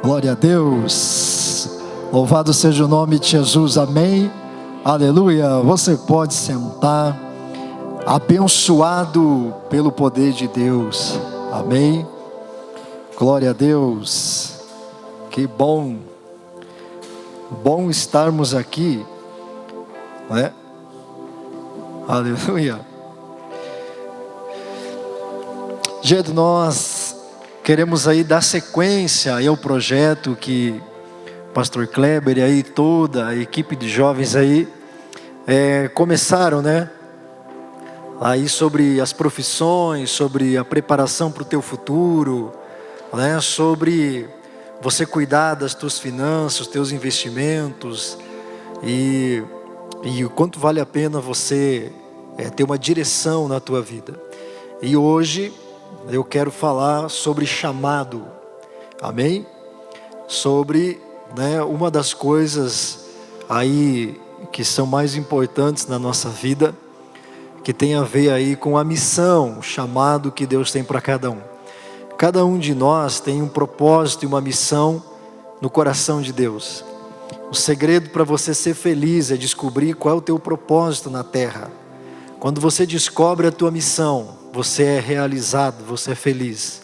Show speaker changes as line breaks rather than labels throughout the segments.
Glória a Deus. Louvado seja o nome de Jesus. Amém. Aleluia. Você pode sentar. Abençoado pelo poder de Deus. Amém. Glória a Deus. Que bom. Bom estarmos aqui, não é? Aleluia. Gente, nós queremos aí dar sequência aí ao projeto que Pastor Kleber e aí toda a equipe de jovens aí começaram, né? Aí sobre as profissões, sobre a preparação para o teu futuro, né? Sobre você cuidar das tuas finanças, teus investimentos e o quanto vale a pena você ter uma direção na tua vida. E hoje eu quero falar sobre chamado, amém? Sobre, né, uma das coisas aí que são mais importantes na nossa vida, que tem a ver aí com a missão, o chamado que Deus tem para cada um. Cada um de nós tem um propósito e uma missão no coração de Deus. O segredo para você ser feliz é descobrir qual é o teu propósito na terra. Quando você descobre a tua missão, você é realizado, você é feliz.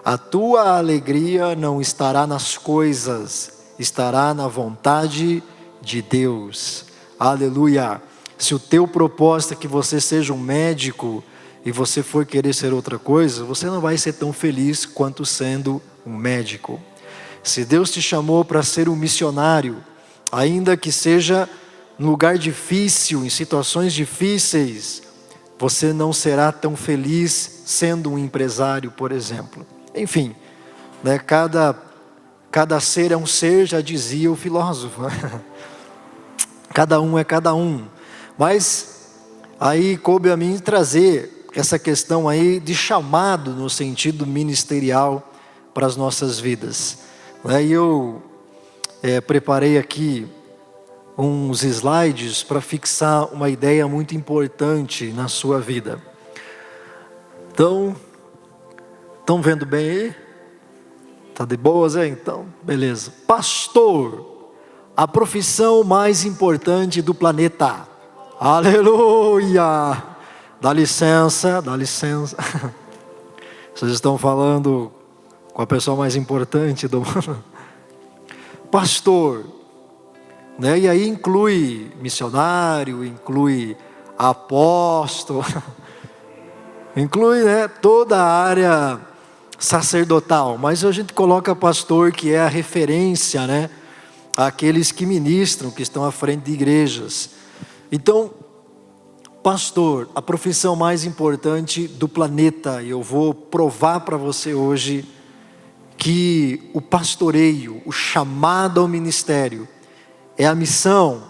A tua alegria não estará nas coisas, estará na vontade de Deus. Aleluia. Se o teu propósito é que você seja um médico e você for querer ser outra coisa, você não vai ser tão feliz quanto sendo um médico. Se Deus te chamou para ser um missionário, ainda que seja num lugar difícil, em situações difíceis, você não será tão feliz sendo um empresário, por exemplo. Enfim, né, cada ser é um ser, já dizia o filósofo. Cada um é cada um. Mas aí coube a mim trazer essa questão aí de chamado no sentido ministerial para as nossas vidas. E eu preparei aqui uns slides para fixar uma ideia muito importante na sua vida. Então, estão vendo bem aí? Tá de boas, então? Beleza. Pastor, a profissão mais importante do planeta. Aleluia! Dá licença, dá licença. Vocês estão falando com a pessoa mais importante do mundo. Pastor, né? E aí inclui missionário, inclui apóstolo, inclui, né, toda a área sacerdotal. Mas a gente coloca pastor, que é a referência, né, àqueles que ministram, que estão à frente de igrejas. Então, pastor, a profissão mais importante do planeta. E eu vou provar para você hoje que o pastoreio, o chamado ao ministério, é a missão,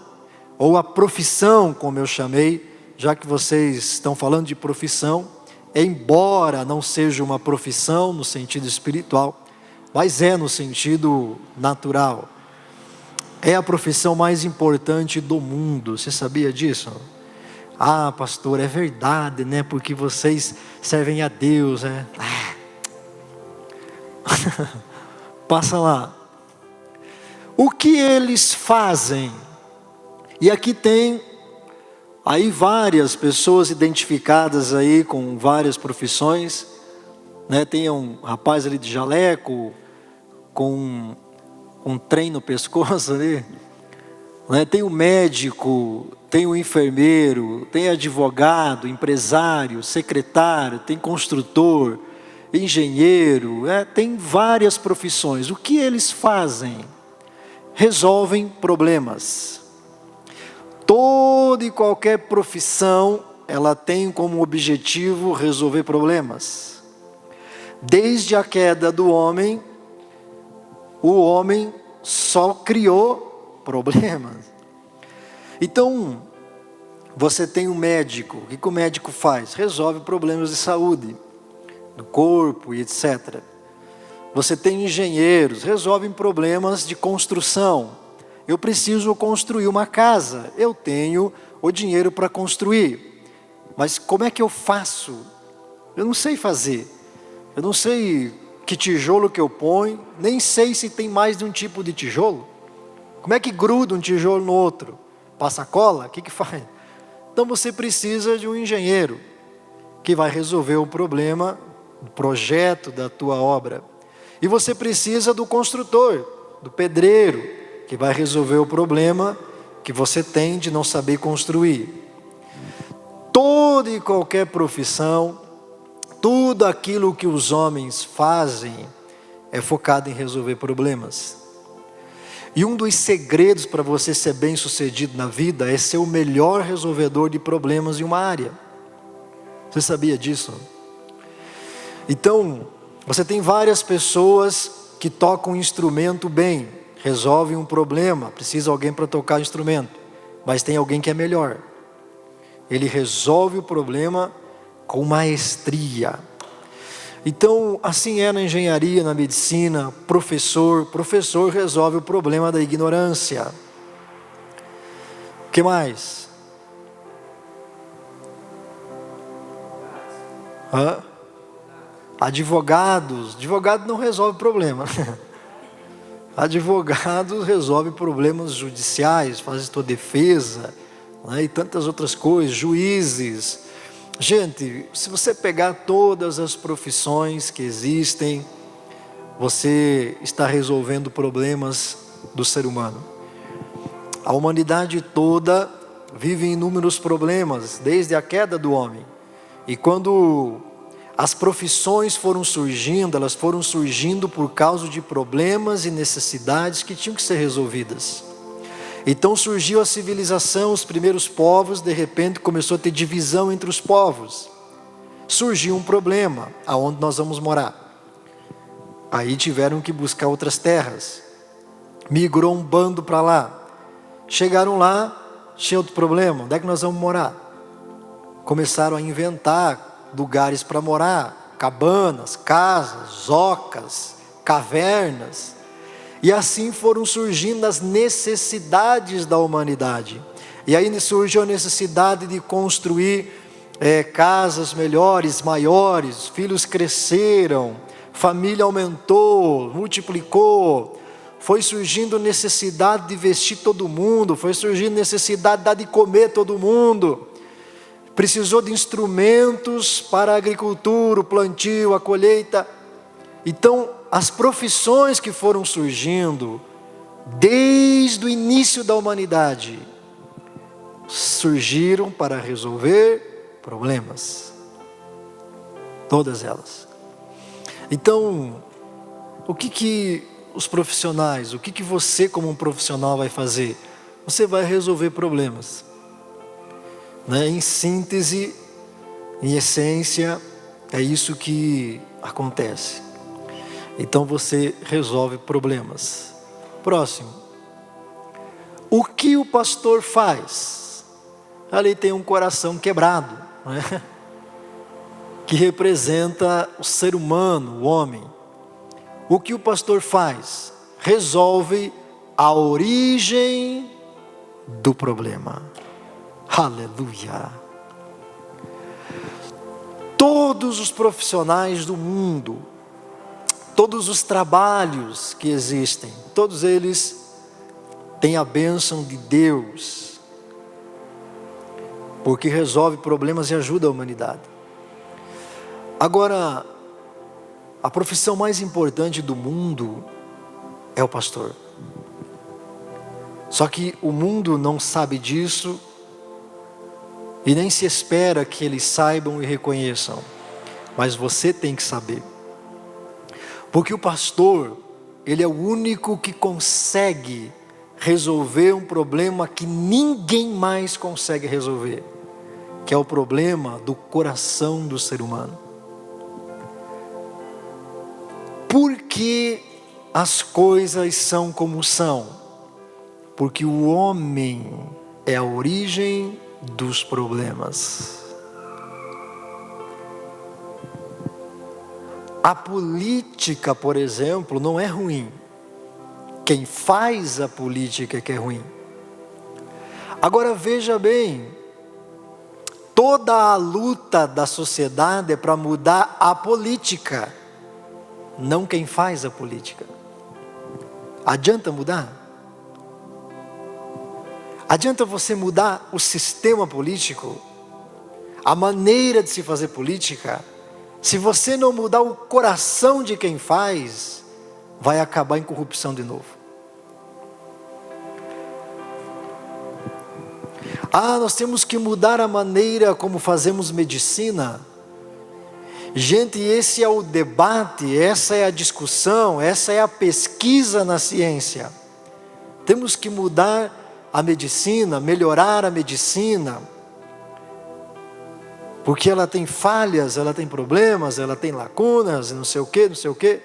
ou a profissão, como eu chamei, já que vocês estão falando de profissão, embora não seja uma profissão no sentido espiritual, mas é no sentido natural. É a profissão mais importante do mundo. Você sabia disso? Ah, pastor, é verdade, né? Porque vocês servem a Deus, né? Passa lá. O que eles fazem? E aqui tem aí várias pessoas identificadas aí com várias profissões, né? Tem um rapaz ali de jaleco, com um trem no pescoço ali, né? Tem o médico, tem o enfermeiro, tem advogado, empresário, secretário, tem construtor, engenheiro, tem várias profissões. O que eles fazem? Resolvem problemas. Toda e qualquer profissão, ela tem como objetivo resolver problemas. Desde a queda do homem, o homem só criou problemas. Então, você tem um médico. O que o médico faz? Resolve problemas de saúde, do corpo e etc. Você tem engenheiros, resolvem problemas de construção. Eu preciso construir uma casa, eu tenho o dinheiro para construir. Mas como é que eu faço? Eu não sei fazer. Eu não sei que tijolo que eu ponho, nem sei se tem mais de um tipo de tijolo. Como é que gruda um tijolo no outro? Passa cola? O que faz? Então você precisa de um engenheiro que vai resolver o problema, o projeto da tua obra. E você precisa do construtor, do pedreiro, que vai resolver o problema que você tem de não saber construir. Toda e qualquer profissão, tudo aquilo que os homens fazem é focado em resolver problemas. E um dos segredos para você ser bem sucedido na vida é ser o melhor resolvedor de problemas em uma área. Você sabia disso? Então, você tem várias pessoas que tocam um instrumento bem, resolvem um problema, precisa alguém para tocar o instrumento, mas tem alguém que é melhor. Ele resolve o problema com maestria. Então, assim é na engenharia, na medicina, professor resolve o problema da ignorância. O que mais? Advogado não resolve problema. Advogado resolve problemas judiciais, faz tua defesa, né, e tantas outras coisas, juízes. Gente, se você pegar todas as profissões que existem, você está resolvendo problemas do ser humano. A humanidade toda vive inúmeros problemas, desde a queda do homem. E quando as profissões foram surgindo, elas foram surgindo por causa de problemas e necessidades que tinham que ser resolvidas. Então surgiu a civilização, os primeiros povos, de repente começou a ter divisão entre os povos. Surgiu um problema, aonde nós vamos morar. Aí tiveram que buscar outras terras. Migrou um bando para lá. Chegaram lá, tinha outro problema, onde é que nós vamos morar? Começaram a inventar lugares para morar, cabanas, casas, ocas, cavernas. E assim foram surgindo as necessidades da humanidade. E aí surgiu a necessidade de construir casas melhores, maiores, filhos cresceram, família aumentou, multiplicou. Foi surgindo necessidade de vestir todo mundo, foi surgindo necessidade de dar de comer todo mundo. Precisou de instrumentos para a agricultura, o plantio, a colheita. Então, as profissões que foram surgindo, desde o início da humanidade, surgiram para resolver problemas. Todas elas. Então, o que os profissionais, o que você como um profissional vai fazer? Você vai resolver problemas. Né? Em síntese, em essência, é isso que acontece. Então você resolve problemas. Próximo. O que o pastor faz? Ali tem um coração quebrado, né? Que representa o ser humano, o homem. O que o pastor faz? Resolve a origem do problema. Aleluia! Todos os profissionais do mundo, todos os trabalhos que existem, todos eles têm a bênção de Deus, porque resolve problemas e ajuda a humanidade. Agora, a profissão mais importante do mundo é o pastor. Só que o mundo não sabe disso e nem se espera que eles saibam e reconheçam. Mas você tem que saber. Porque o pastor, ele é o único que consegue resolver um problema que ninguém mais consegue resolver, que é o problema do coração do ser humano. Por que as coisas são como são? Porque o homem é a origem dos problemas. A política, por exemplo, não é ruim. Quem faz a política é que é ruim. Agora veja bem, toda a luta da sociedade é para mudar a política. não quem faz a política. Adianta mudar? Adianta você mudar o sistema político, a maneira de se fazer política, se você não mudar o coração de quem faz, vai acabar em corrupção de novo. Nós temos que mudar a maneira como fazemos medicina. Gente, esse é o debate, essa é a discussão, essa é a pesquisa na ciência. Temos que mudar a medicina, melhorar a medicina, porque ela tem falhas, ela tem problemas, ela tem lacunas, não sei o que, não sei o que.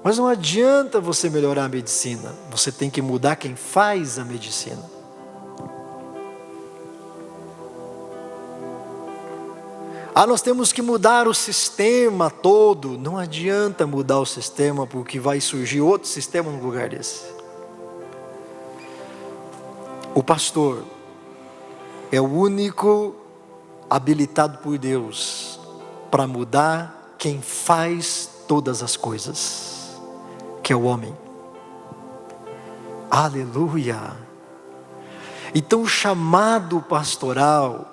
Mas não adianta você melhorar a medicina, você tem que mudar quem faz a medicina. Nós temos que mudar o sistema todo. Não adianta mudar o sistema, porque vai surgir outro sistema no lugar desse. O pastor é o único habilitado por Deus para mudar quem faz todas as coisas, que é o homem. Aleluia! Então o chamado pastoral,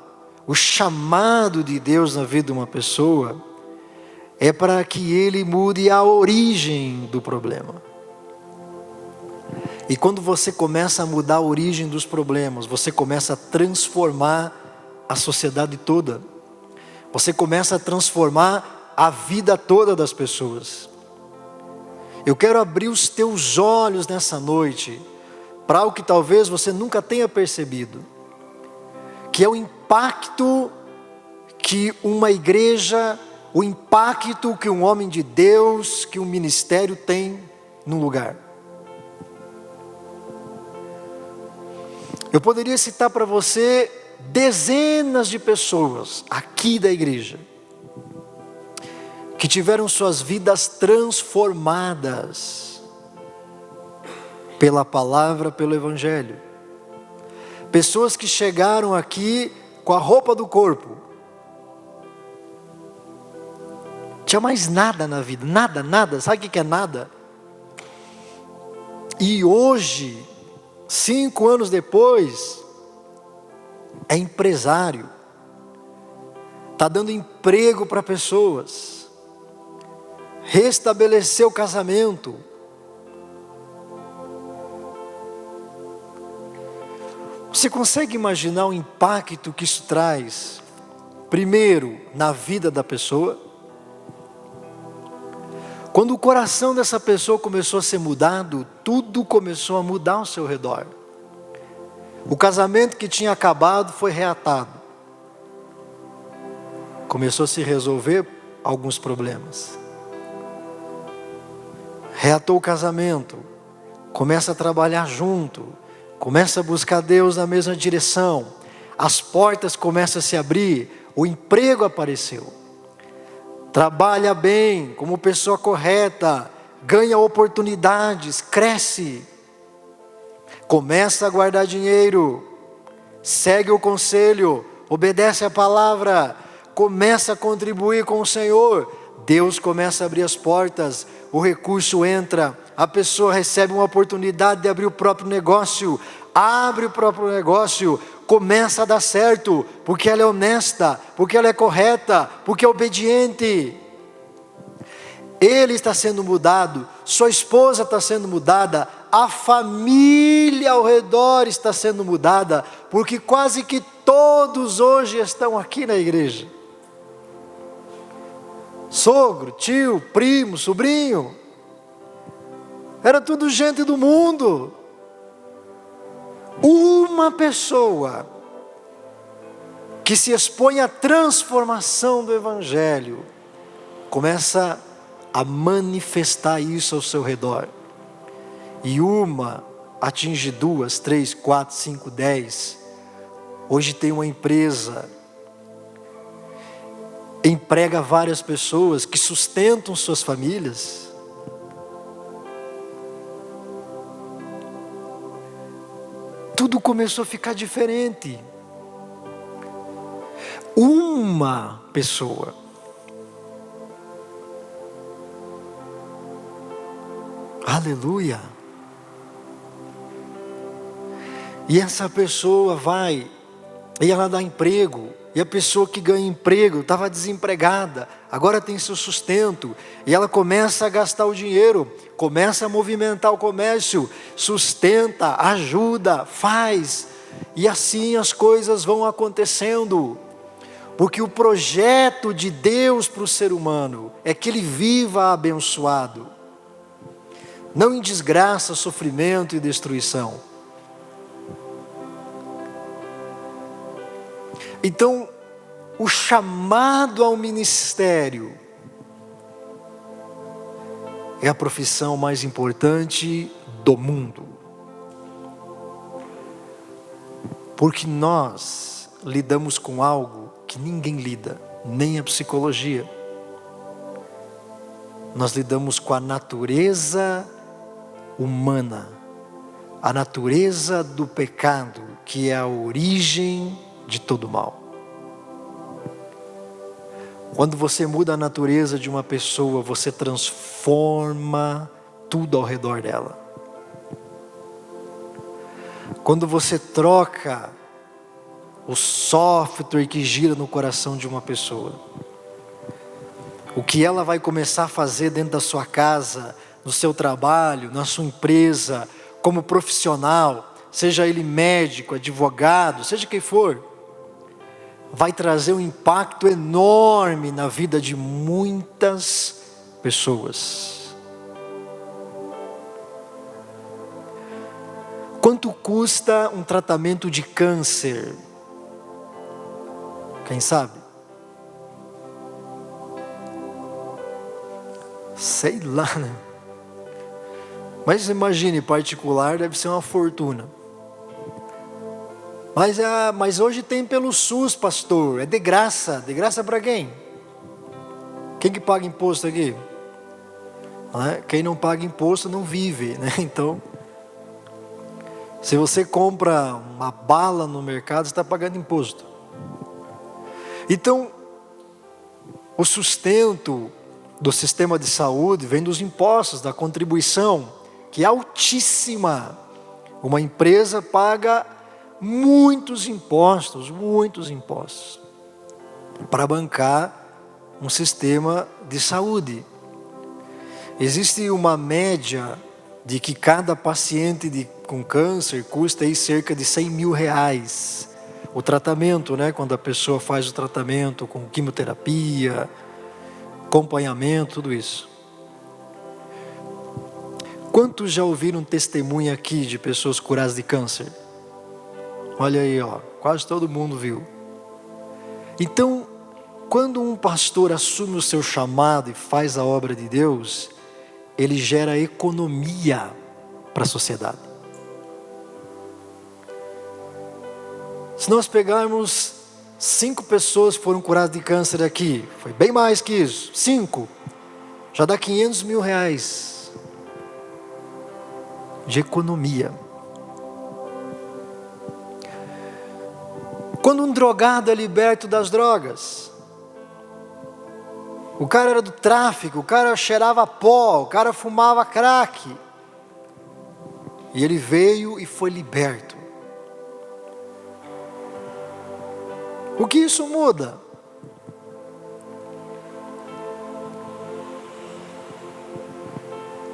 o chamado de Deus na vida de uma pessoa, é para que ele mude a origem do problema. E quando você começa a mudar a origem dos problemas, você começa a transformar a sociedade toda. Você começa a transformar a vida toda das pessoas. Eu quero abrir os teus olhos nessa noite para algo que talvez você nunca tenha percebido, que é o impacto que uma igreja, o impacto que um homem de Deus, que um ministério tem num lugar. Eu poderia citar para você dezenas de pessoas aqui da igreja que tiveram suas vidas transformadas pela palavra, pelo evangelho. Pessoas que chegaram aqui com a roupa do corpo. Tinha mais nada na vida, nada. Sabe o que é nada? E hoje, 5 anos depois, é empresário, está dando emprego para pessoas, restabeleceu o casamento. Você consegue imaginar o impacto que isso traz? Primeiro, na vida da pessoa. Quando o coração dessa pessoa começou a ser mudado, tudo começou a mudar ao seu redor. O casamento que tinha acabado foi reatado. Começou a se resolver alguns problemas. Reatou o casamento. Começa a trabalhar junto. Começa a buscar Deus na mesma direção. As portas começam a se abrir. O emprego apareceu. Trabalha bem, como pessoa correta. Ganha oportunidades, cresce. Começa a guardar dinheiro. Segue o conselho. Obedece a palavra. Começa a contribuir com o Senhor. Deus começa a abrir as portas. O recurso entra. A pessoa recebe uma oportunidade de abrir o próprio negócio. Abre o próprio negócio. Começa a dar certo. Porque ela é honesta. Porque ela é correta. Porque é obediente. Ele está sendo mudado. Sua esposa está sendo mudada. A família ao redor está sendo mudada. Porque quase que todos hoje estão aqui na igreja. Sogro, tio, primo, sobrinho. Era tudo gente do mundo. Uma pessoa que se expõe à transformação do evangelho começa a manifestar isso ao seu redor. E uma atinge 2, 3, 4, 5, 10. Hoje tem uma empresa, emprega várias pessoas que sustentam suas famílias. Tudo começou a ficar diferente. Uma pessoa Aleluia. E essa pessoa vai, e ela dá emprego, e a pessoa que ganha emprego estava desempregada, agora tem seu sustento, e ela começa a gastar o dinheiro, começa a movimentar o comércio, sustenta, ajuda, faz, e assim as coisas vão acontecendo, porque o projeto de Deus para o ser humano é que ele viva abençoado, não em desgraça, sofrimento e destruição. Então, o chamado ao ministério é a profissão mais importante do mundo. Porque nós lidamos com algo que ninguém lida, nem a psicologia. Nós lidamos com a natureza humana, a natureza do pecado, que é a origem de todo mal. Quando você muda a natureza de uma pessoa, você transforma tudo ao redor dela. Quando você troca o software que gira no coração de uma pessoa, o que ela vai começar a fazer dentro da sua casa, no seu trabalho, na sua empresa, como profissional, seja ele médico, advogado, seja quem for, vai trazer um impacto enorme na vida de muitas pessoas. Quanto custa um tratamento de câncer? Quem sabe? Sei lá, né? Mas imagine, particular deve ser uma fortuna. Mas hoje tem pelo SUS, pastor, é de graça para quem? Quem que paga imposto aqui? Quem não paga imposto não vive, né? Então, se você compra uma bala no mercado, você está pagando imposto. Então, o sustento do sistema de saúde vem dos impostos, da contribuição, que é altíssima. Uma empresa paga muitos impostos, para bancar um sistema de saúde. Existe uma média de que cada paciente com câncer custa aí cerca de 100 mil reais. O tratamento, né? Quando a pessoa faz o tratamento com quimioterapia, acompanhamento, tudo isso. Quantos já ouviram testemunho aqui de pessoas curadas de câncer? Olha aí, quase todo mundo viu. Então, quando um pastor assume o seu chamado e faz a obra de Deus, ele gera economia para a sociedade. Se nós pegarmos 5 pessoas que foram curadas de câncer aqui, foi bem mais que isso, 5, já dá 500 mil reais de economia. Quando um drogado é liberto das drogas, o cara era do tráfico, o cara cheirava pó, o cara fumava crack, e ele veio e foi liberto. O que isso muda?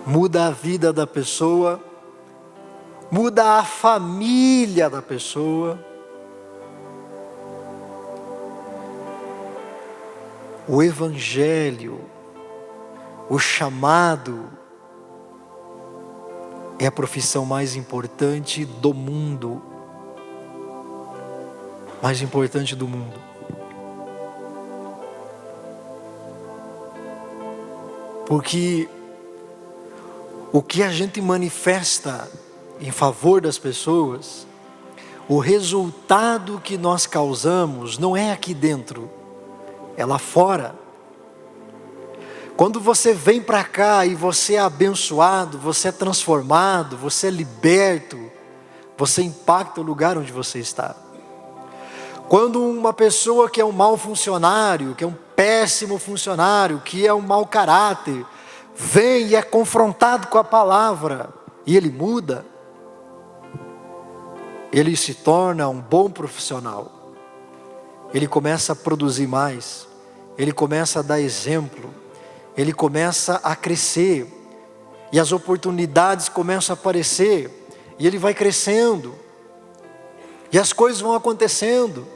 Muda a vida da pessoa, muda a família da pessoa. O evangelho, o chamado, é a profissão mais importante do mundo. Mais importante do mundo. Porque o que a gente manifesta em favor das pessoas, o resultado que nós causamos não é aqui dentro, é lá fora. Quando você vem para cá e você é abençoado, você é transformado, você é liberto, você impacta o lugar onde você está. Quando uma pessoa que é um mau funcionário, que é um péssimo funcionário, que é um mau caráter, vem e é confrontado com a palavra, e ele muda, ele se torna um bom profissional. Ele começa a produzir mais, ele começa a dar exemplo, ele começa a crescer, e as oportunidades começam a aparecer, e ele vai crescendo, e as coisas vão acontecendo.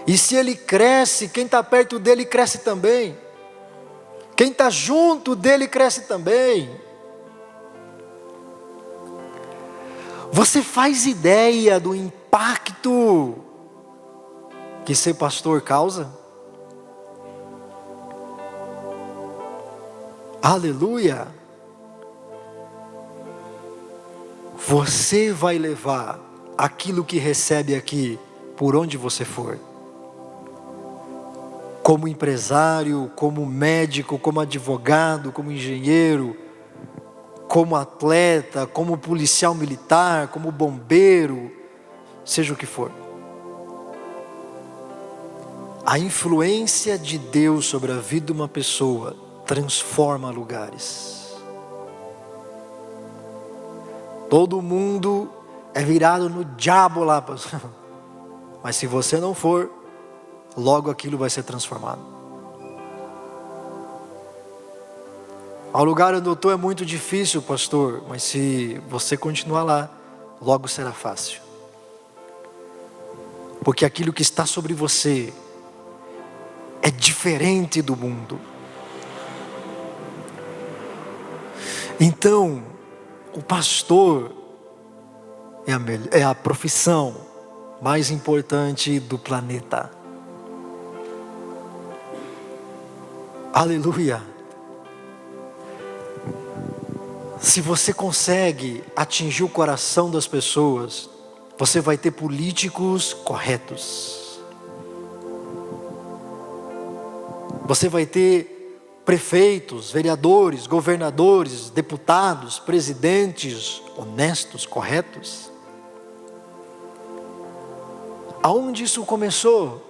E se ele cresce, quem está perto dele cresce também. Quem está junto dele cresce também. Você faz ideia do impacto que ser pastor causa? Aleluia! Você vai levar aquilo que recebe aqui por onde você for. Como empresário, como médico, como advogado, como engenheiro, como atleta, como policial militar, como bombeiro, seja o que for. A influência de Deus sobre a vida de uma pessoa transforma lugares. Todo mundo é virado no diabo lá, mas se você não for, logo aquilo vai ser transformado. Ao lugar onde eu estou é muito difícil, pastor, mas se você continuar lá, logo será fácil. Porque aquilo que está sobre você é diferente do mundo. Então, o pastor é a profissão mais importante do planeta. Aleluia! Se você consegue atingir o coração das pessoas, você vai ter políticos corretos. Você vai ter prefeitos, vereadores, governadores, deputados, presidentes honestos, corretos. Aonde isso começou?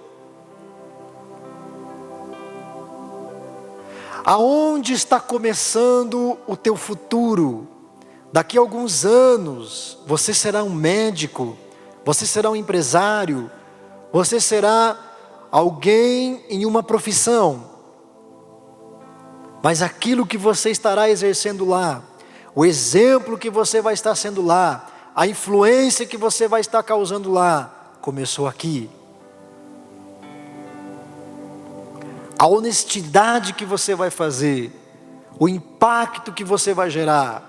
Aonde está começando o teu futuro? Daqui a alguns anos, você será um médico, você será um empresário, você será alguém em uma profissão. Mas aquilo que você estará exercendo lá, o exemplo que você vai estar sendo lá, a influência que você vai estar causando lá, começou aqui. A honestidade que você vai fazer, o impacto que você vai gerar,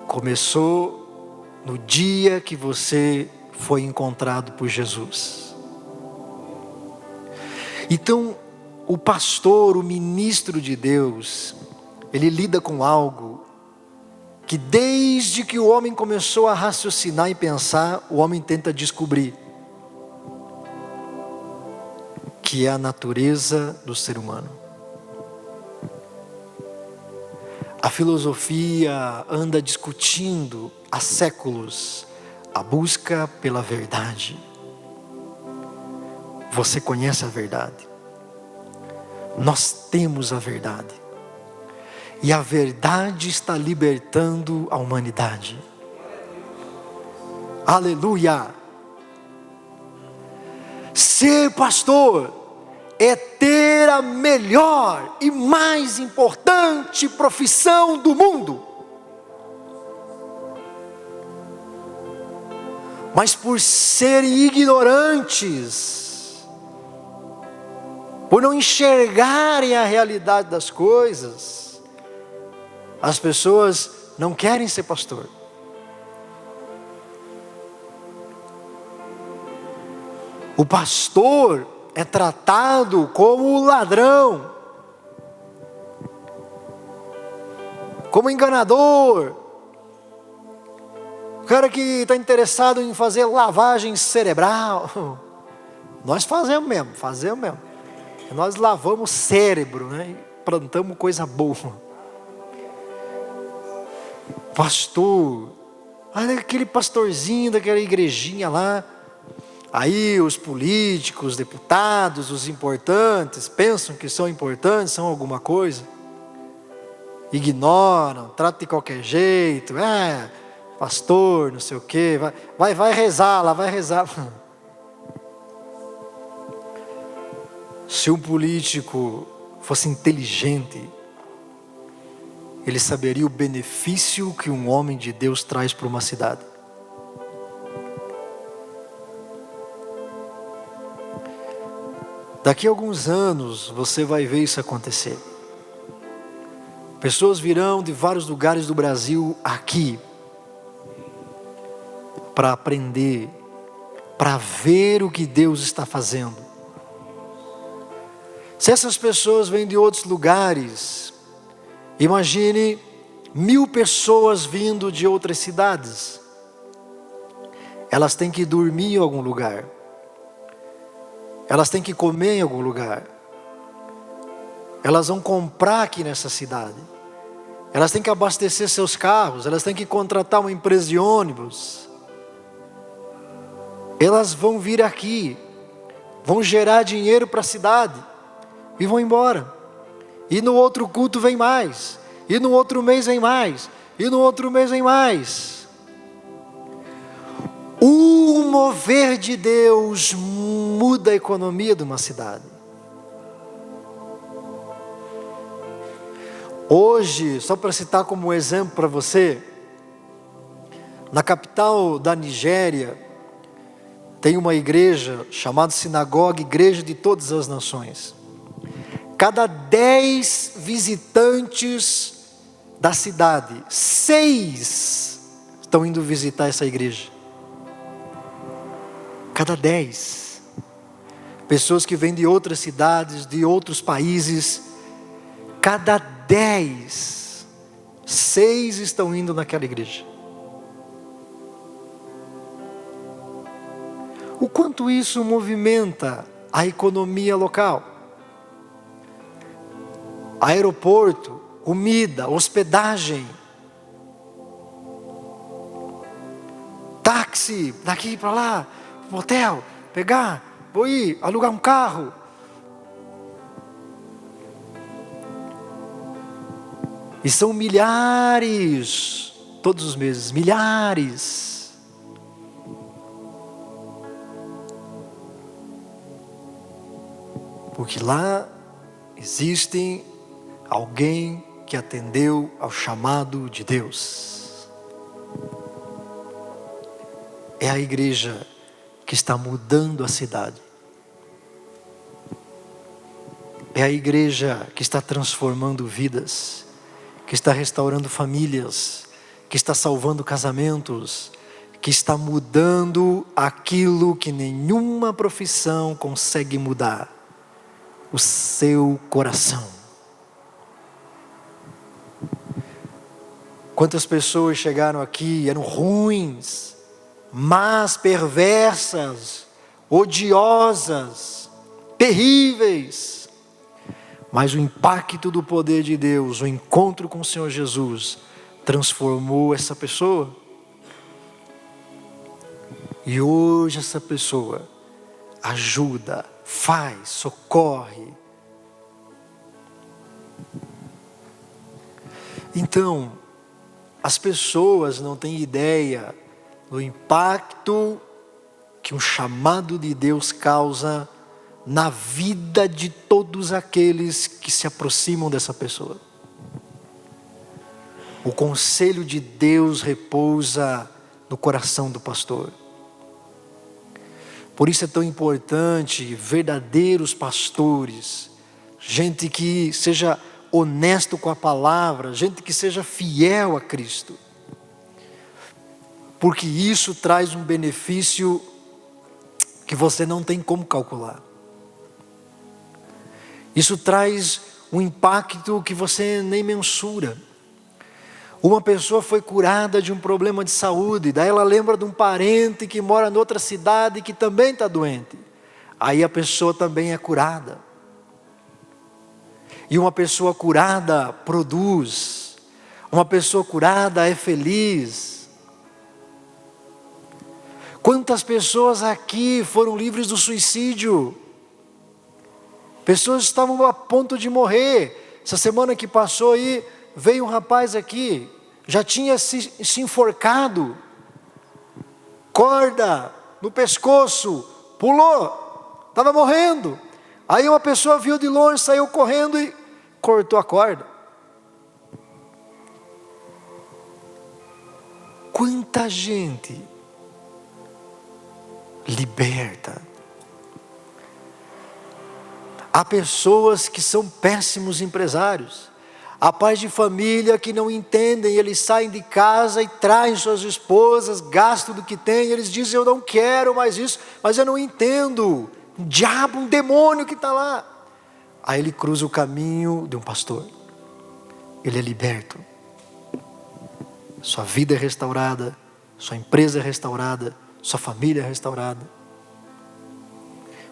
começou no dia que você foi encontrado por Jesus. Então, o pastor, o ministro de Deus, ele lida com algo que desde que o homem começou a raciocinar e pensar, o homem tenta descobrir. Que é a natureza do ser humano. A filosofia anda discutindo há séculos a busca pela verdade. Você conhece a verdade? Nós temos a verdade. E a verdade está libertando a humanidade. Aleluia! Ser pastor é ter a melhor e mais importante profissão do mundo. Mas por serem ignorantes, por não enxergarem a realidade das coisas, as pessoas não querem ser pastor. O pastor é tratado como ladrão, como enganador, o cara que está interessado em fazer lavagem cerebral. Nós fazemos mesmo. Nós lavamos cérebro, né? E plantamos coisa boa. Pastor, olha aquele pastorzinho daquela igrejinha lá, Aí os políticos, deputados, os importantes, pensam que são importantes, são alguma coisa. Ignoram, tratam de qualquer jeito. Pastor, não sei o quê. Vai rezar lá, vai rezar. Se um político fosse inteligente, ele saberia o benefício que um homem de Deus traz para uma cidade. Daqui a alguns anos você vai ver isso acontecer. Pessoas virão de vários lugares do Brasil aqui para aprender, para ver o que Deus está fazendo. Se essas pessoas vêm de outros lugares, imagine 1000 pessoas vindo de outras cidades. Elas têm que dormir em algum lugar. Elas têm que comer em algum lugar. Elas vão comprar aqui nessa cidade. Elas têm que abastecer seus carros. Elas têm que contratar uma empresa de ônibus. Elas vão vir aqui. Vão gerar dinheiro para a cidade. E vão embora. E no outro culto vem mais. E no outro mês vem mais. E no outro mês vem mais. O mover de Deus muda a economia de uma cidade. Hoje, só para citar como exemplo para você, na capital da Nigéria, tem uma igreja chamada Sinagoga, Igreja de Todas as Nações. Cada 10 visitantes da cidade, 6 estão indo visitar essa igreja. Cada 10. Pessoas que vêm de outras cidades, de outros países. Cada 10, 6 estão indo naquela igreja. O quanto isso movimenta a economia local. Aeroporto, comida, hospedagem. Táxi, daqui para lá. Motel, pegar, vou ir, alugar um carro. E são milhares, todos os meses, milhares. Porque lá existe alguém que atendeu ao chamado de Deus. É a igreja que está mudando a cidade. É a igreja que está transformando vidas, que está restaurando famílias, que está salvando casamentos, que está mudando aquilo que nenhuma profissão consegue mudar: o seu coração. Quantas pessoas chegaram aqui e eram ruins, más, perversas, odiosas, terríveis. Mas o impacto do poder de Deus, o encontro com o Senhor Jesus, transformou essa pessoa. E hoje essa pessoa ajuda, faz, socorre. Então, as pessoas não têm ideia do impacto que um chamado de Deus causa na vida de todos aqueles que se aproximam dessa pessoa. O conselho de Deus repousa no coração do pastor. Por isso é tão importante verdadeiros pastores, gente que seja honesto com a palavra, gente que seja fiel a Cristo. Porque isso traz um benefício que você não tem como calcular. Isso traz um impacto que você nem mensura. Uma pessoa foi curada de um problema de saúde, daí ela lembra de um parente que mora em outra cidade que também está doente. Aí a pessoa também é curada. E uma pessoa curada produz. Uma pessoa curada é feliz. Quantas pessoas aqui foram livres do suicídio? Pessoas estavam a ponto de morrer. Essa semana que passou aí, veio um rapaz aqui, já tinha se enforcado, corda no pescoço, pulou, estava morrendo. Aí uma pessoa viu de longe, saiu correndo e cortou a corda. Quanta gente liberta. Há pessoas que são péssimos empresários. Há pais de família que não entendem, eles saem de casa e traem suas esposas, gastam do que têm, eles dizem: eu não quero mais isso, mas eu não entendo. Um diabo, um demônio que está lá. Aí ele cruza o caminho de um pastor. Ele é liberto. Sua vida é restaurada, sua empresa é restaurada, sua família é restaurada.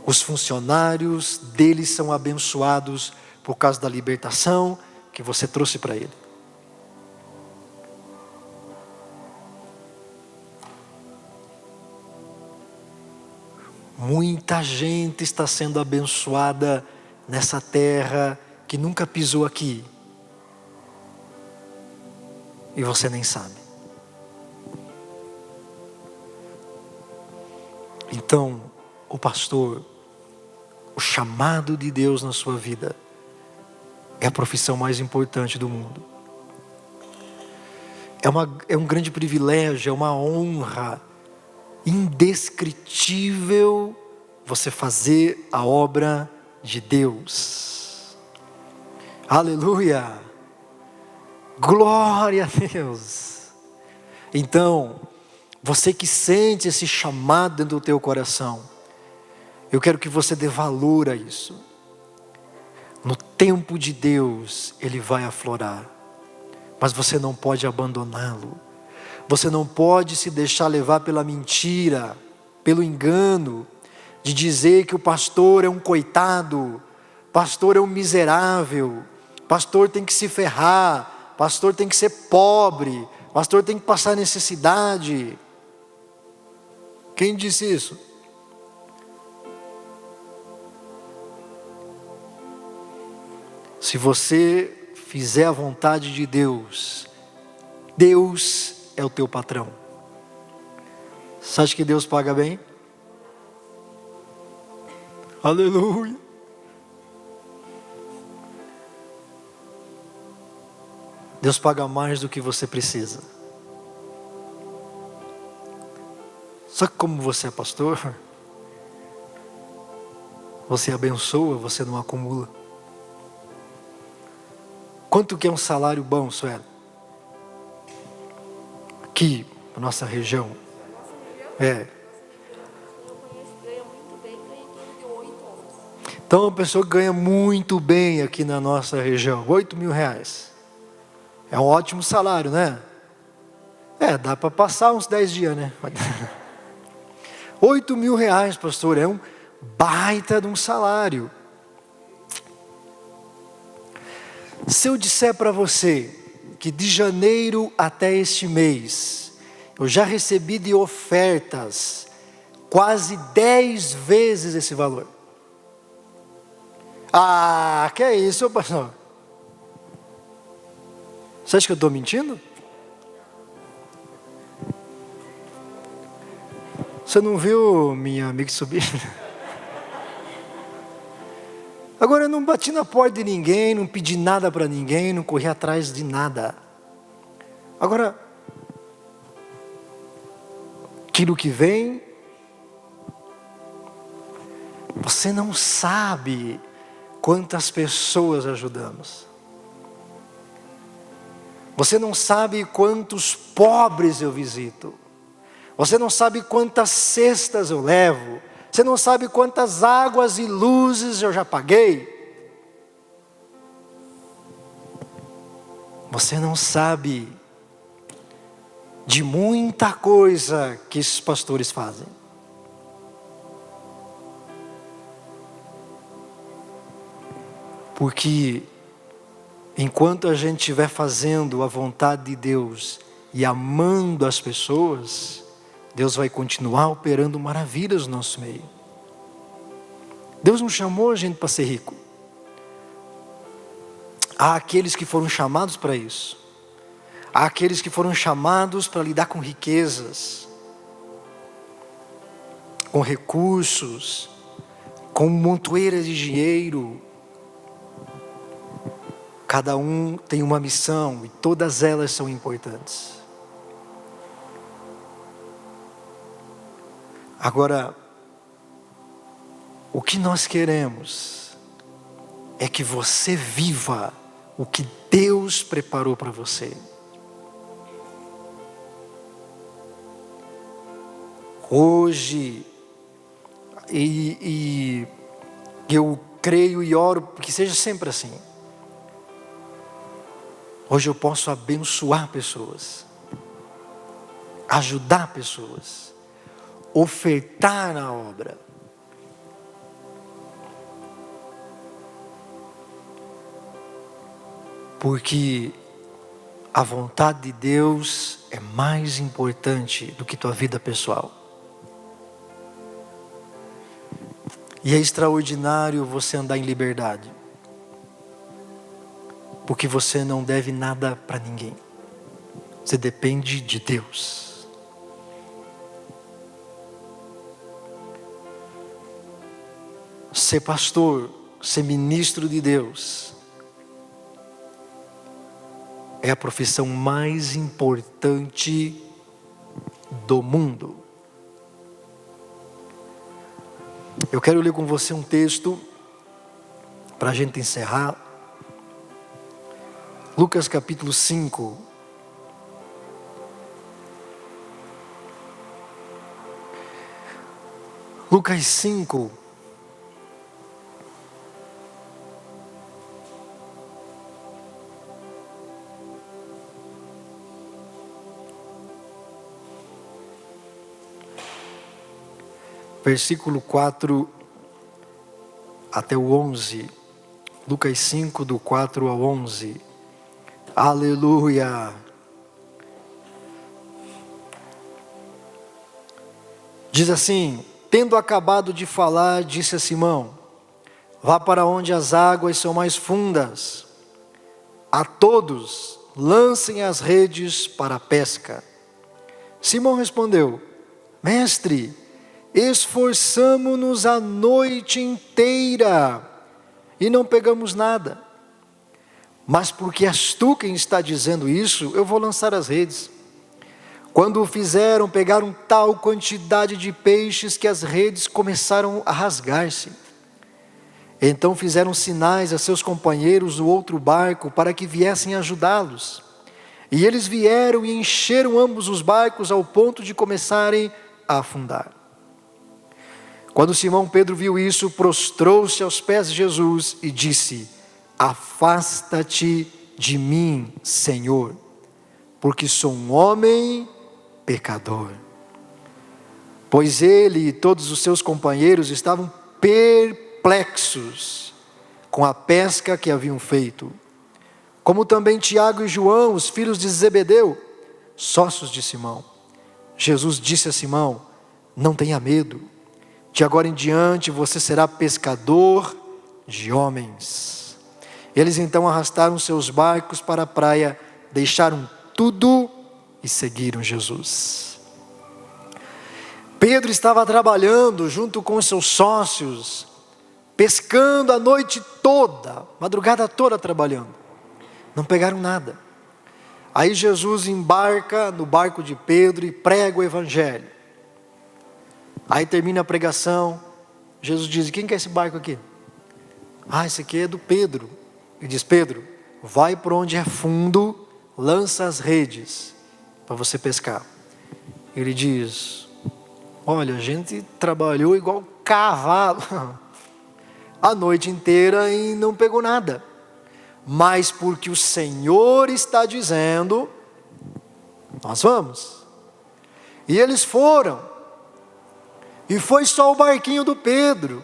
Os funcionários deles são abençoados por causa da libertação que você trouxe para ele. Muita gente está sendo abençoada nessa terra que nunca pisou aqui. E você nem sabe. Então, o pastor, o chamado de Deus na sua vida, é a profissão mais importante do mundo. É um grande privilégio, é uma honra indescritível você fazer a obra de Deus. Aleluia! Glória a Deus! Então, você que sente esse chamado dentro do teu coração, eu quero que você dê valor a isso. No tempo de Deus, ele vai aflorar. Mas você não pode abandoná-lo. Você não pode se deixar levar pela mentira, pelo engano, de dizer que o pastor é um coitado, pastor é um miserável, pastor tem que se ferrar, pastor tem que ser pobre, pastor tem que passar necessidade. Quem disse isso? Se você fizer a vontade de Deus, Deus é o teu patrão. Você acha que Deus paga bem? Aleluia! Deus paga mais do que você precisa. Só que como você é pastor, você abençoa, você não acumula. Quanto que é um salário bom, Suela? Aqui, na nossa região. É. Então, uma pessoa ganha muito bem aqui na nossa região, 8 mil reais. É um ótimo salário, né? Dá para passar uns 10 dias, né? 8 mil reais, pastor, é um baita de um salário. Se eu disser para você que de janeiro até este mês, eu já recebi de ofertas quase 10 vezes esse valor. Ah, que é isso, pastor? Você acha que eu estou mentindo? Você não viu minha amiga subir? Agora eu não bati na porta de ninguém, não pedi nada para ninguém, não corri atrás de nada. Agora, aquilo que vem, você não sabe quantas pessoas ajudamos. Você não sabe quantos pobres eu visito. Você não sabe quantas cestas eu levo. Você não sabe quantas águas e luzes eu já paguei. Você não sabe de muita coisa que esses pastores fazem. Porque enquanto a gente estiver fazendo a vontade de Deus e amando as pessoas, Deus vai continuar operando maravilhas no nosso meio. Deus não chamou a gente para ser rico. Há aqueles que foram chamados para isso. Há aqueles que foram chamados para lidar com riquezas, com recursos, com montoeiras de dinheiro. Cada um tem uma missão e todas elas são importantes. Agora, o que nós queremos é que você viva o que Deus preparou para você. Hoje, e eu creio e oro que seja sempre assim. Hoje eu posso abençoar pessoas, ajudar pessoas, ofertar na obra. Porque a vontade de Deus é mais importante do que tua vida pessoal. E é extraordinário você andar em liberdade. Porque você não deve nada para ninguém. Você depende de Deus. Ser pastor, ser ministro de Deus, é a profissão mais importante do mundo. Eu quero ler com você um texto para a gente encerrar. Lucas capítulo 5. Lucas 5. Versículo 4 até o 11. Lucas 5, do 4 ao 11. Aleluia! Diz assim: tendo acabado de falar, disse a Simão: vá para onde as águas são mais fundas. A todos lancem as redes para a pesca. Simão respondeu: mestre, esforçamo-nos a noite inteira e não pegamos nada. Mas porque és tu quem está dizendo isso, eu vou lançar as redes. Quando o fizeram, pegaram tal quantidade de peixes que as redes começaram a rasgar-se. Então fizeram sinais a seus companheiros do outro barco para que viessem ajudá-los. E eles vieram e encheram ambos os barcos ao ponto de começarem a afundar. Quando Simão Pedro viu isso, prostrou-se aos pés de Jesus e disse: afasta-te de mim, Senhor, porque sou um homem pecador. Pois ele e todos os seus companheiros estavam perplexos com a pesca que haviam feito, como também Tiago e João, os filhos de Zebedeu, sócios de Simão. Jesus disse a Simão: não tenha medo, de agora em diante você será pescador de homens. Eles então arrastaram seus barcos para a praia, deixaram tudo e seguiram Jesus. Pedro estava trabalhando junto com os seus sócios, pescando a noite toda, madrugada toda trabalhando. Não pegaram nada. Aí Jesus embarca no barco de Pedro e prega o evangelho. Aí termina a pregação, Jesus diz: quem quer esse barco aqui? Esse aqui é do Pedro. Ele diz: Pedro, vai por onde é fundo, lança as redes para você pescar. Ele diz: olha, a gente trabalhou igual cavalo a noite inteira e não pegou nada. Mas porque o Senhor está dizendo, nós vamos. E eles foram. E foi só o barquinho do Pedro.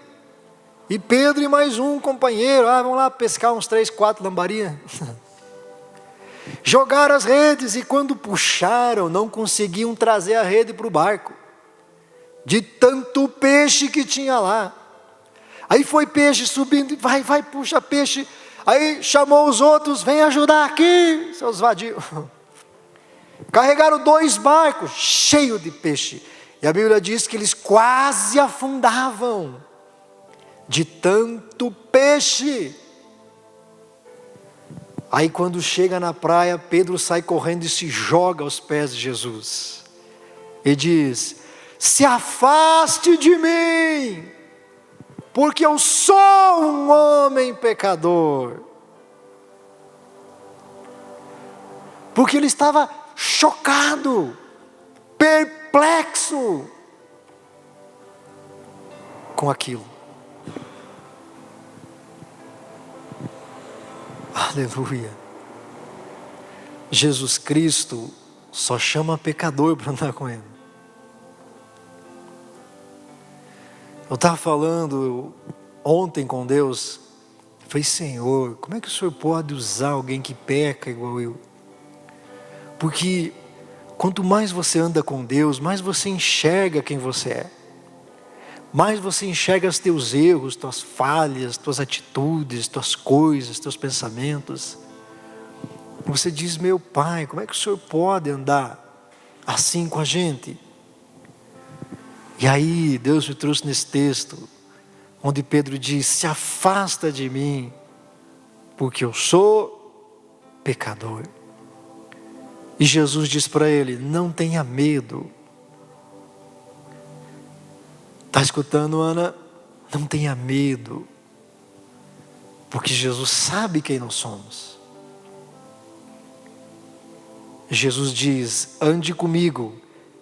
E Pedro e mais um companheiro. Vamos lá pescar uns 3, 4 lambaria. Jogaram as redes e quando puxaram, não conseguiam trazer a rede para o barco, de tanto peixe que tinha lá. Aí foi peixe subindo, vai, puxa peixe. Aí chamou os outros, vem ajudar aqui, seus vadios. Carregaram 2 barcos cheios de peixe. E a Bíblia diz que eles quase afundavam, de tanto peixe. Aí quando chega na praia, Pedro sai correndo e se joga aos pés de Jesus. E diz: se afaste de mim, porque eu sou um homem pecador. Porque ele estava chocado, perplexo com aquilo. Aleluia. Jesus Cristo só chama pecador para andar com ele. Eu estava falando ontem com Deus, falei: Senhor, como é que o Senhor pode usar alguém que peca igual eu? Porque quanto mais você anda com Deus, mais você enxerga quem você é. Mais você enxerga os teus erros, tuas falhas, tuas atitudes, tuas coisas, teus pensamentos. Você diz: meu Pai, como é que o Senhor pode andar assim com a gente? E aí Deus me trouxe nesse texto, onde Pedro diz: se afasta de mim, porque eu sou pecador. E Jesus diz para ele: não tenha medo. Está escutando, Ana? Não tenha medo, porque Jesus sabe quem nós somos. Jesus diz: ande comigo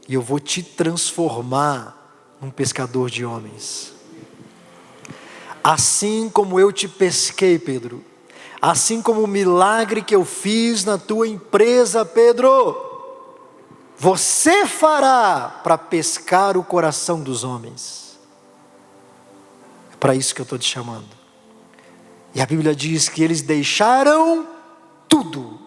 e eu vou te transformar num pescador de homens. Assim como eu te pesquei, Pedro, assim como o milagre que eu fiz na tua empresa, Pedro, você fará para pescar o coração dos homens. É para isso que eu estou te chamando. E a Bíblia diz que eles deixaram tudo.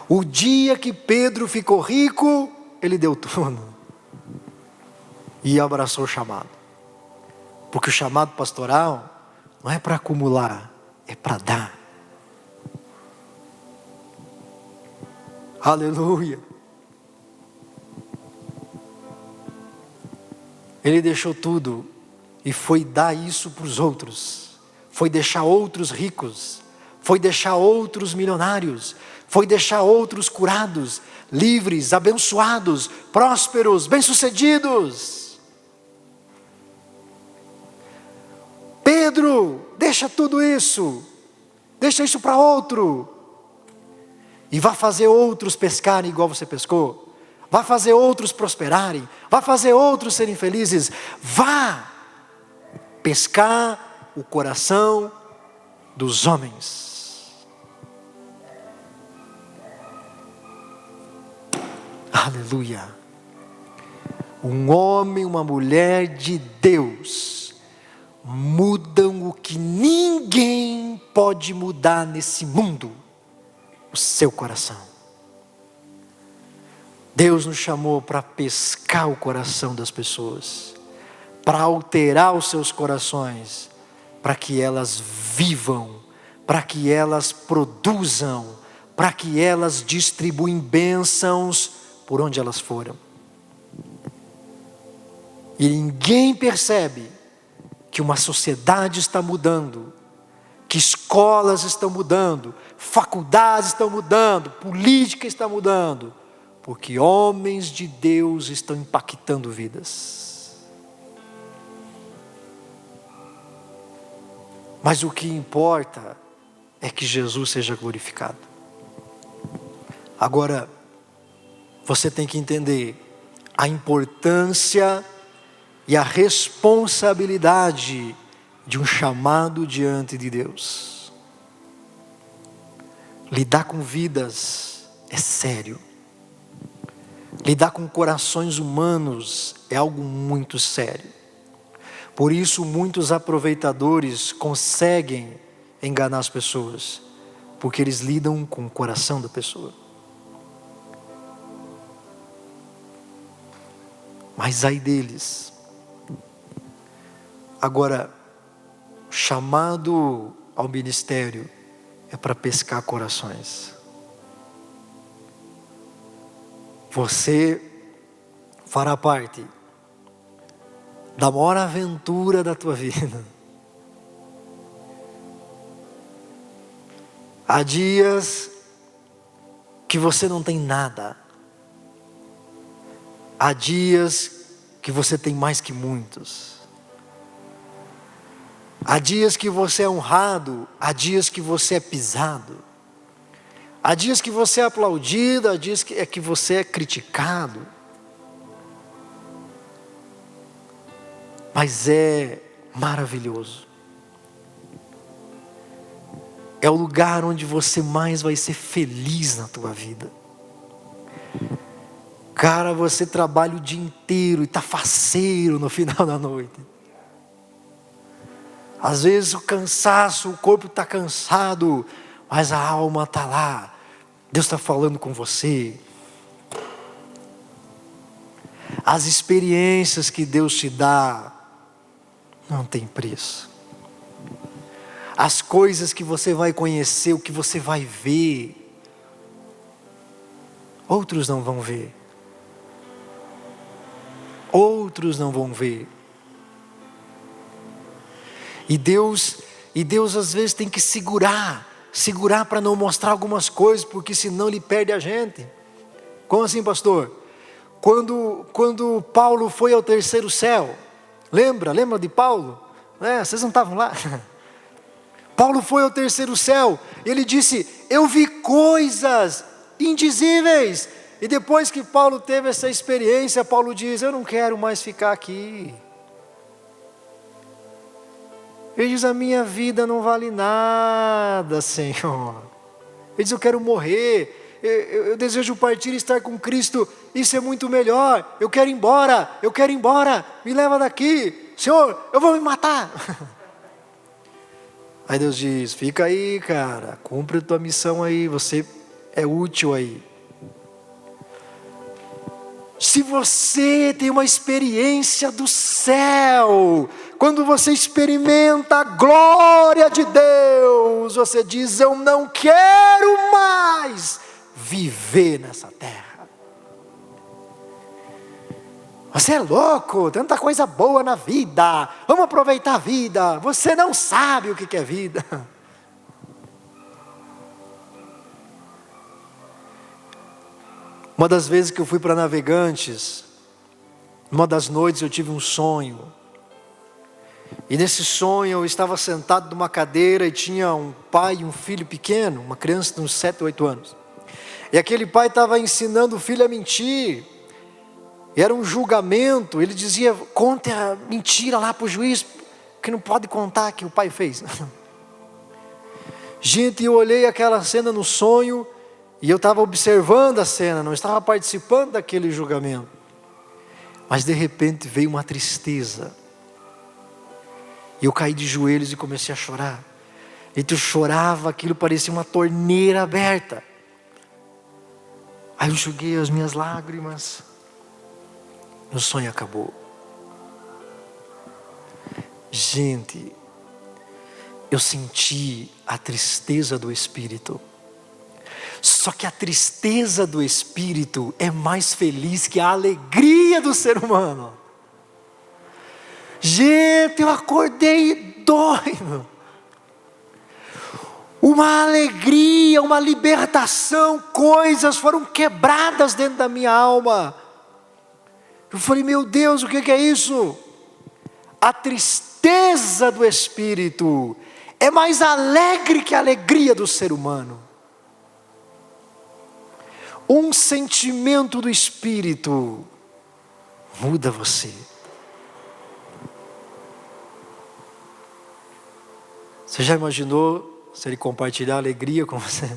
O dia que Pedro ficou rico, ele deu tudo. E abraçou o chamado. Porque o chamado pastoral não é para acumular, é para dar. Aleluia. Ele deixou tudo e foi dar isso para os outros. Foi deixar outros ricos. Foi deixar outros milionários. Foi deixar outros curados, livres, abençoados, prósperos, bem-sucedidos. Pedro, deixa tudo isso. Deixa isso para outro. E vá fazer outros pescarem igual você pescou. Vá fazer outros prosperarem. Vá fazer outros serem felizes. Vá pescar o coração dos homens. Aleluia. Um homem, uma mulher de Deus mudam o que ninguém pode mudar nesse mundo: o seu coração. Deus nos chamou para pescar o coração das pessoas, para alterar os seus corações, para que elas vivam, para que elas produzam, para que elas distribuem bênçãos por onde elas foram. E ninguém percebe que uma sociedade está mudando, que escolas estão mudando, faculdades estão mudando, política está mudando, porque homens de Deus estão impactando vidas. Mas o que importa é que Jesus seja glorificado. Agora, você tem que entender a importância e a responsabilidade de um chamado diante de Deus. Lidar com vidas é sério. Lidar com corações humanos é algo muito sério. Por isso muitos aproveitadores conseguem enganar as pessoas, porque eles lidam com o coração da pessoa. Mas ai deles. Agora, chamado ao ministério é para pescar corações. Você fará parte da maior aventura da tua vida. Há dias que você não tem nada. Há dias que você tem mais que muitos. Há dias que você é honrado, há dias que você é pisado. Há dias que você é aplaudido, há dias que você é criticado. Mas é maravilhoso. É o lugar onde você mais vai ser feliz na tua vida. Cara, você trabalha o dia inteiro e está faceiro no final da noite. Às vezes o cansaço, o corpo está cansado, mas a alma está lá. Deus está falando com você. As experiências que Deus te dá não tem preço. As coisas que você vai conhecer, o que você vai ver, outros não vão ver. Outros não vão ver. E Deus às vezes tem que segurar para não mostrar algumas coisas, porque senão Ele perde a gente. Como assim, pastor? Quando Paulo foi ao terceiro céu, lembra de Paulo? Vocês não estavam lá? Paulo foi ao terceiro céu, ele disse, eu vi coisas indizíveis. E depois que Paulo teve essa experiência, Paulo diz, eu não quero mais ficar aqui. Ele diz, a minha vida não vale nada, Senhor. Ele diz, eu quero morrer, eu desejo partir e estar com Cristo, isso é muito melhor, eu quero ir embora, me leva daqui, Senhor, eu vou me matar. Aí Deus diz, fica aí, cara, cumpre a tua missão aí, você é útil aí. Se você tem uma experiência do céu, quando você experimenta a glória de Deus, você diz, eu não quero mais viver nessa terra. Você é louco, tanta coisa boa na vida, vamos aproveitar a vida, você não sabe o que é vida. Uma das vezes que eu fui para Navegantes, uma das noites eu tive um sonho. E nesse sonho eu estava sentado numa cadeira e tinha um pai e um filho pequeno, uma criança de uns 7, 8 anos. E aquele pai estava ensinando o filho a mentir. E era um julgamento, ele dizia, conte a mentira lá para o juiz, que não pode contar que o pai fez. Gente, eu olhei aquela cena no sonho, e eu estava observando a cena, não estava participando daquele julgamento. Mas de repente veio uma tristeza. E eu caí de joelhos e comecei a chorar. E tu chorava, aquilo parecia uma torneira aberta. Aí eu enxuguei as minhas lágrimas. Meu sonho acabou. Gente, eu senti a tristeza do Espírito. Só que a tristeza do Espírito é mais feliz que a alegria do ser humano. Gente, eu acordei doido. Uma alegria, uma libertação, coisas foram quebradas dentro da minha alma. Eu falei, meu Deus, o que é isso? A tristeza do Espírito é mais alegre que a alegria do ser humano. Um sentimento do Espírito muda você. Você já imaginou se Ele compartilhar alegria com você?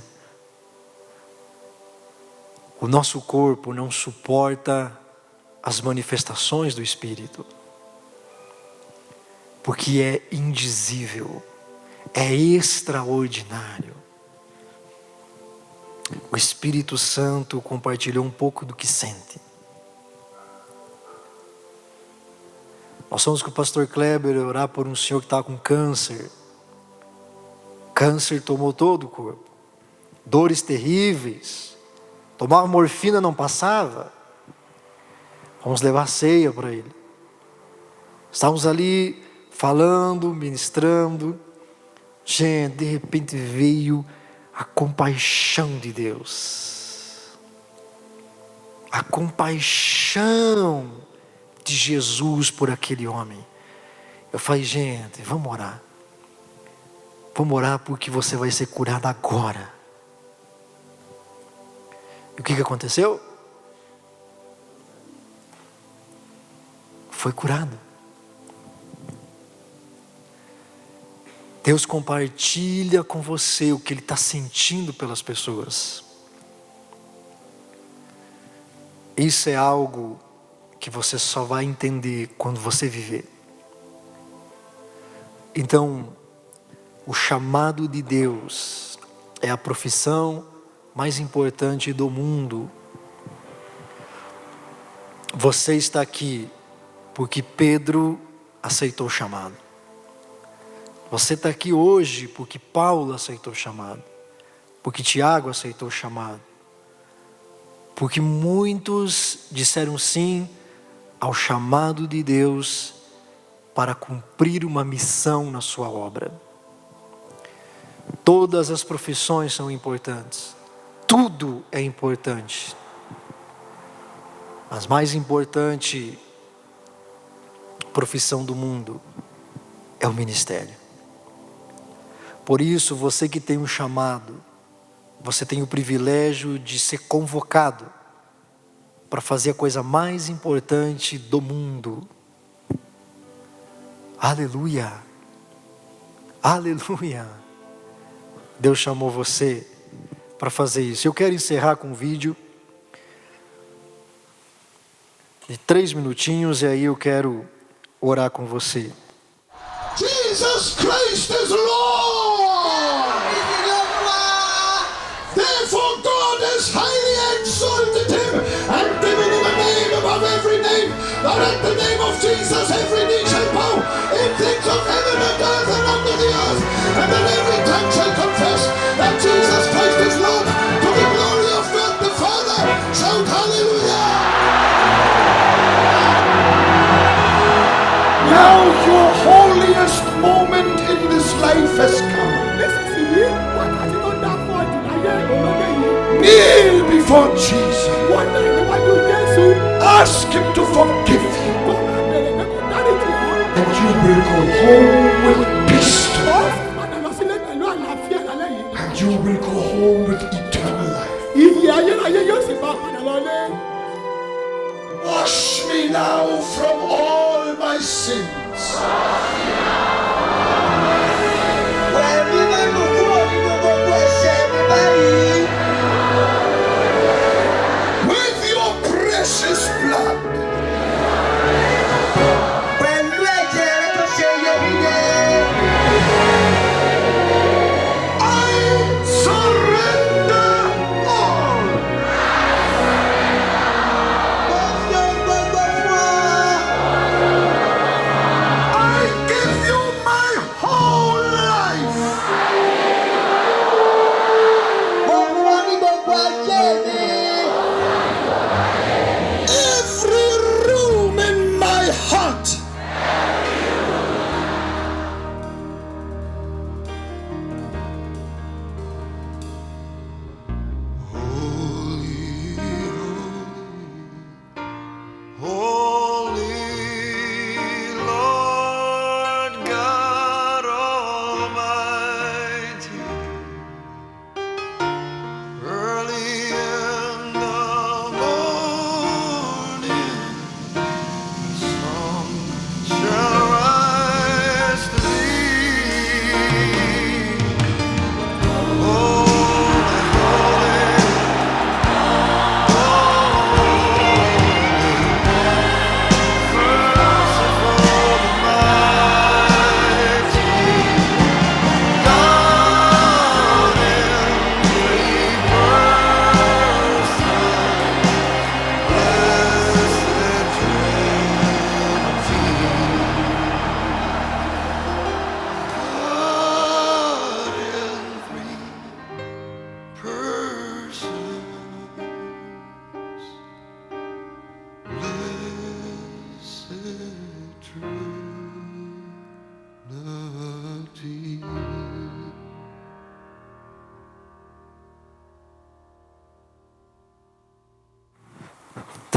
O nosso corpo não suporta as manifestações do Espírito, porque é indizível, é extraordinário. o Espírito Santo compartilhou um pouco do que sente. Nós fomos com o pastor Kleber orar por um senhor que estava com câncer. Câncer tomou todo o corpo. Dores terríveis. Tomava morfina, não passava. Vamos levar ceia para ele. Estávamos ali falando, ministrando. Gente, de repente veio a compaixão de Deus. A compaixão de Jesus por aquele homem. Eu falei, gente, vamos orar. Vamos orar porque você vai ser curado agora. E o que aconteceu? Foi curado. Deus compartilha com você o que Ele está sentindo pelas pessoas. Isso é algo que você só vai entender quando você viver. Então, o chamado de Deus é a profissão mais importante do mundo. Você está aqui porque Pedro aceitou o chamado. Você está aqui hoje porque Paulo aceitou o chamado. Porque Tiago aceitou o chamado. Porque muitos disseram sim ao chamado de Deus para cumprir uma missão na sua obra. Todas as profissões são importantes. Tudo é importante. Mas mais importante profissão do mundo é o ministério. Por isso, você que tem um chamado, você tem o privilégio de ser convocado para fazer a coisa mais importante do mundo. Aleluia! Aleluia! Deus chamou você para fazer isso. Eu quero encerrar com um vídeo de 3 minutinhos e aí eu quero orar com você.
Jesus Christ is Lord. Therefore God has highly exalted him and given him a name above every name, that at the name of Jesus every knee shall bow in things of heaven and earth and under the earth, and that every tongue shall confess that Jesus Christ is Lord, to the glory of God the Father. Shout hallelujah! Now your holiest moment in this life has come. Kneel before Jesus. Ask him to forgive you. And you will go home with peace. And you will go home with eternal life. Wash me now from all my sins. With your precious blood. I surrender all. I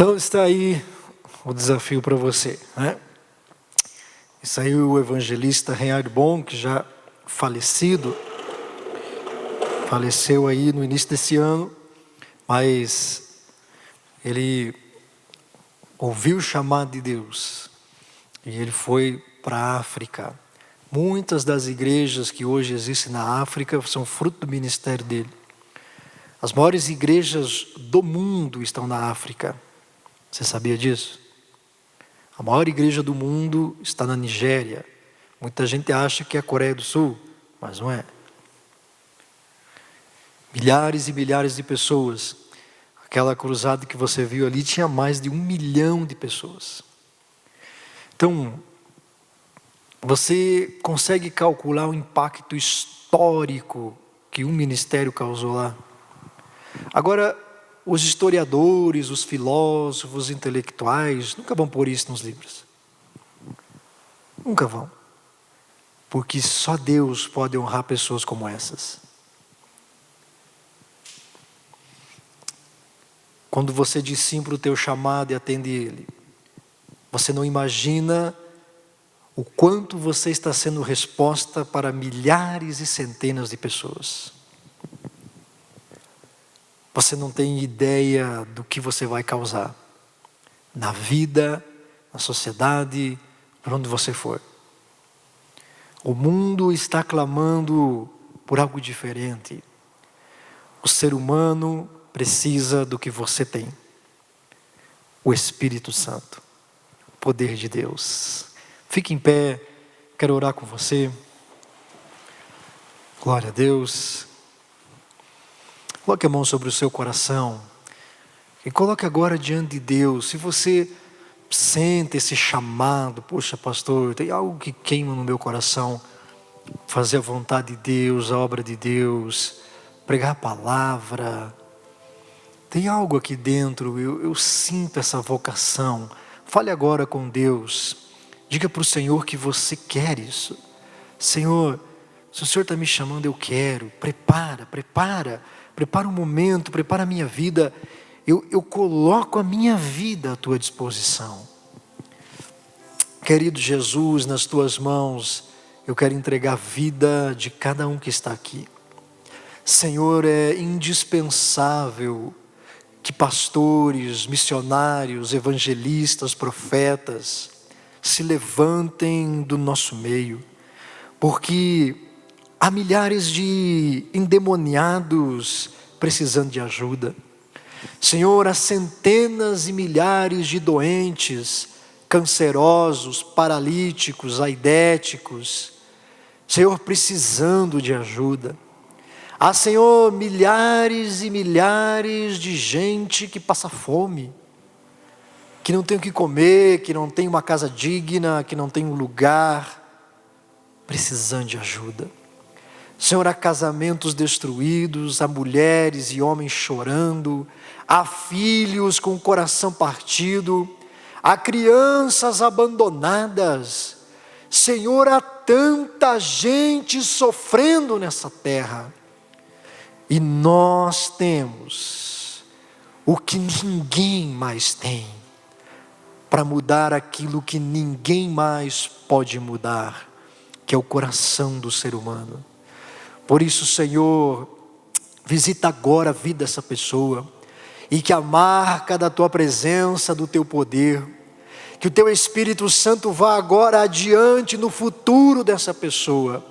Então está aí o desafio para você, né? E saiu o evangelista Reinhard Bonk, que já falecido, faleceu aí no início desse ano, mas ele ouviu o chamado de Deus e ele foi para a África. Muitas das igrejas que hoje existem na África são fruto do ministério dele. As maiores igrejas do mundo estão na África. Você sabia disso? A maior igreja do mundo está na Nigéria. Muita gente acha que é a Coreia do Sul, mas não é. Milhares e milhares de pessoas. Aquela cruzada que você viu ali tinha mais de 1 milhão de pessoas. Então, você consegue calcular o impacto histórico que um ministério causou lá? Agora, os historiadores, os filósofos, os intelectuais, nunca vão pôr isso nos livros. Nunca vão. Porque só Deus pode honrar pessoas como essas. Quando você diz sim para o teu chamado e atende ele, você não imagina o quanto você está sendo resposta para milhares e centenas de pessoas. Você não tem ideia do que você vai causar na vida, na sociedade, por onde você for. O mundo está clamando por algo diferente. O ser humano precisa do que você tem. O Espírito Santo, o poder de Deus. Fique em pé, quero orar com você. Glória a Deus. Coloque a mão sobre o seu coração e coloque agora diante de Deus. Se você sente esse chamado, poxa pastor, tem algo que queima no meu coração, fazer a vontade de Deus, a obra de Deus, pregar a palavra, tem algo aqui dentro, eu sinto essa vocação. Fale agora com Deus, diga para o Senhor que você quer isso. Senhor, se o Senhor está me chamando, eu quero. Prepara um momento, prepara a minha vida. Eu coloco a minha vida à tua disposição. Querido Jesus, nas tuas mãos, eu quero entregar a vida de cada um que está aqui. Senhor, é indispensável que pastores, missionários, evangelistas, profetas se levantem do nosso meio, porque há milhares de endemoniados precisando de ajuda. Senhor, há centenas e milhares de doentes, cancerosos, paralíticos, aidéticos, Senhor, precisando de ajuda. Há, Senhor, milhares e milhares de gente que passa fome, que não tem o que comer, que não tem uma casa digna, que não tem um lugar, precisando de ajuda. Senhor, há casamentos destruídos, há mulheres e homens chorando, há filhos com o coração partido, há crianças abandonadas. Senhor, há tanta gente sofrendo nessa terra. E nós temos o que ninguém mais tem, para mudar aquilo que ninguém mais pode mudar, que é o coração do ser humano. Por isso, Senhor, visita agora a vida dessa pessoa, e que a marca da tua presença, do teu poder, que o teu Espírito Santo vá agora adiante no futuro dessa pessoa,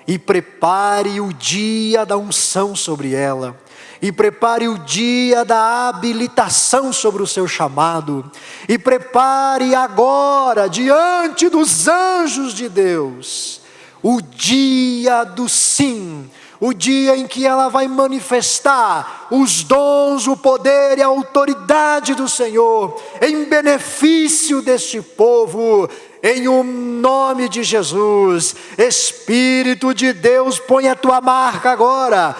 e prepare o dia da unção sobre ela, e prepare o dia da habilitação sobre o seu chamado, e prepare agora, diante dos anjos de Deus, o dia do sim, o dia em que ela vai manifestar os dons, o poder e a autoridade do Senhor, em benefício deste povo, em o nome de Jesus. Espírito de Deus, põe a tua marca agora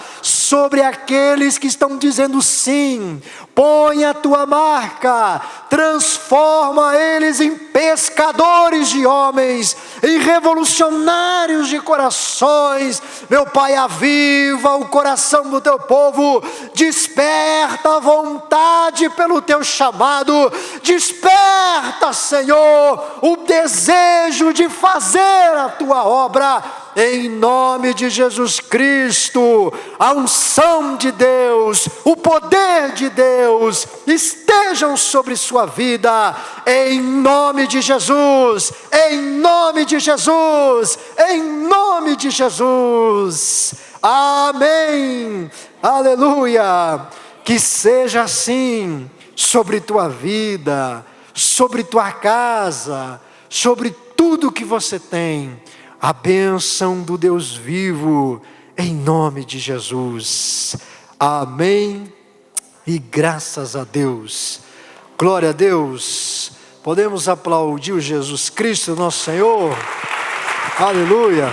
sobre aqueles que estão dizendo sim. Põe a tua marca, transforma eles em pescadores de homens, em revolucionários de corações. Meu Pai, aviva o coração do teu povo, desperta a vontade pelo teu chamado, desperta, Senhor, o desejo de fazer a tua obra, em nome de Jesus Cristo. A unção de Deus, o poder de Deus, estejam sobre sua vida, em nome de Jesus, em nome de Jesus, em nome de Jesus, amém, aleluia. Que seja assim sobre tua vida, sobre tua casa, sobre tudo que você tem, a bênção do Deus vivo, em nome de Jesus, amém, e graças a Deus, glória a Deus. Podemos aplaudir o Jesus Cristo, nosso Senhor, aleluia.